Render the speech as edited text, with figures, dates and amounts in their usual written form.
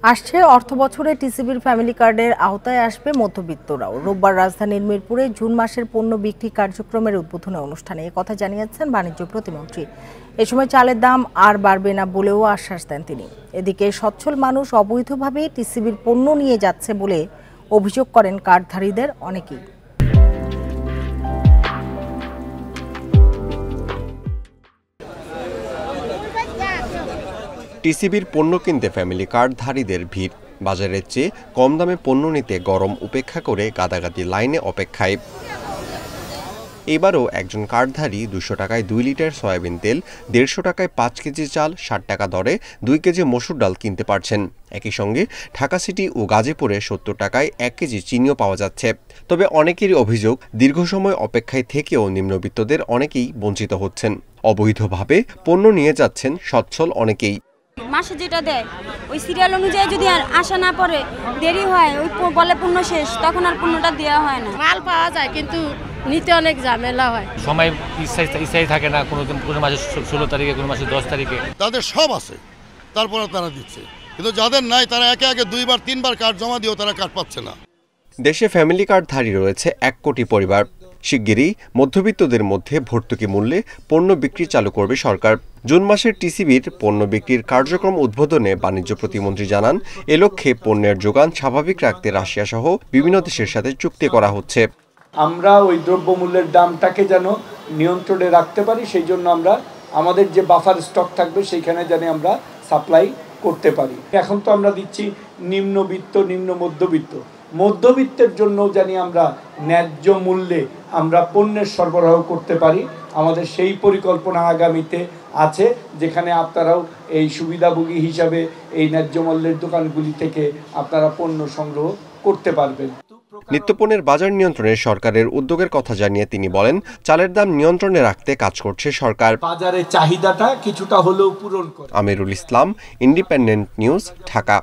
আসছে অর্থবছরে টিসিবির ফ্যামিলি কার্ডের আওতায় আসবে মধ্যবিত্তরাও। রোববার রাজধানীর মিরপুরে জুন মাসের পণ্য বিক্রি কার্যক্রমের উদ্বোধনী অনুষ্ঠানে একথা জানিয়েছেন বাণিজ্য প্রতিমন্ত্রী। এ সময় চালের দাম আর বাড়বে না বলেও আশ্বাস দেন তিনি। এদিকে সচ্ছল মানুষ অবৈধভাবে টিসিবির পণ্য নিয়ে যাচ্ছে বলে অভিযোগ করেন কার্ডধারীদের অনেকেই। টিসিবির পণ্য কিনতে ফ্যামিলি কার্ডধারীদের ভিড়। বাজারের চেয়ে কম দামে পণ্য নিতে গরম উপেক্ষা করে গাদাগাদি লাইনে অপেক্ষায়। এবারও একজন কার্ডধারী 200 টাকায় 2 লিটার সয়াবিন তেল, 150 টাকায় 5 কেজি চাল, 60 টাকা দরে 2 কেজি মসুর ডাল কিনতে পারছেন। একই সঙ্গে ঢাকা সিটি ও গাজীপুরে 70 টাকায় 1 কেজি চিনিও পাওয়া যাচ্ছে। তবে অনেকেরই অভিযোগ, দীর্ঘ সময় অপেক্ষায় থেকেও নিম্নবিত্তদের অনেকেই বঞ্চিত হচ্ছেন। অবৈধভাবে পণ্য নিয়ে যাচ্ছেন সচ্ছল অনেকেই। মাসে যেটা দেয় ওই সিরিয়াল অনুযায়ী যদি আর আশা না পড়ে, দেরি হয়, ওই বলে পণ্য শেষ, তখন আর পণ্যটা দেওয়া হয় না। মাল পাওয়া যায় কিন্তু নিতে অনেক ঝামেলা হয়, সময় ইচ্ছাই থাকে না। কোনো মাসে 16 তারিখে, কোনো মাসে 10 তারিখে। তাদের সব আছে, তারপরে তারা দিচ্ছে, কিন্তু যাদের নাই তারা একে একে 2বার 3বার কার্ড জমা দিয়েও তারা কার্ড পাচ্ছে না। দেশে ফ্যামিলি কার্ডধারী রয়েছে 1 কোটি পরিবার। শিগগিরই মধ্যবিত্তদের মধ্যে ভর্তুকি মূল্যে পণ্য বিক্রি চালু করবে সরকার। জুন মাসের টিসিবির পণ্য বিক্রির কার্যক্রম উদ্বোধনে বাণিজ্য প্রতিমন্ত্রী জানান, এ লক্ষ্যে পণ্যের যোগান স্বাভাবিক রাখতে রাশিয়া সহ বিভিন্ন দেশের সাথে চুক্তি করা হচ্ছে। আমরা ওই দ্রব্যমূল্যের দামটাকে যেন নিয়ন্ত্রণে রাখতে পারি, সেই জন্য আমরা আমাদের যে বাফার স্টক থাকবে সেইখানে যেন আমরা সাপ্লাই করতে পারি। এখন তো আমরা দিচ্ছি নিম্নবিত্ত, নিম্ন মধ্যবিত্তের জন্য জানি আমরা ন্যায্য মূল্যে আমরা পণ্যের সরবরাহ করতে পারি। আমাদের সেই পরিকল্পনা আগামীতে আছে, যেখানে আপনারাও এই সুবিধাভোগী হিসাবে এই ন্যায্য মূল্যের দোকানগুলি থেকে আপনারা পণ্য সংগ্রহ করতে পারবেন। নিত্যপণ্যের বাজার নিয়ন্ত্রণে সরকারের উদ্যোগের কথা জানিয়ে তিনি বলেন, চালের দাম নিয়ন্ত্রণে রাখতে কাজ করছে সরকার। বাজারে চাহিদাটা কিছুটা হলেও পূরণ করে। Amirul Islam, independent news, Dhaka.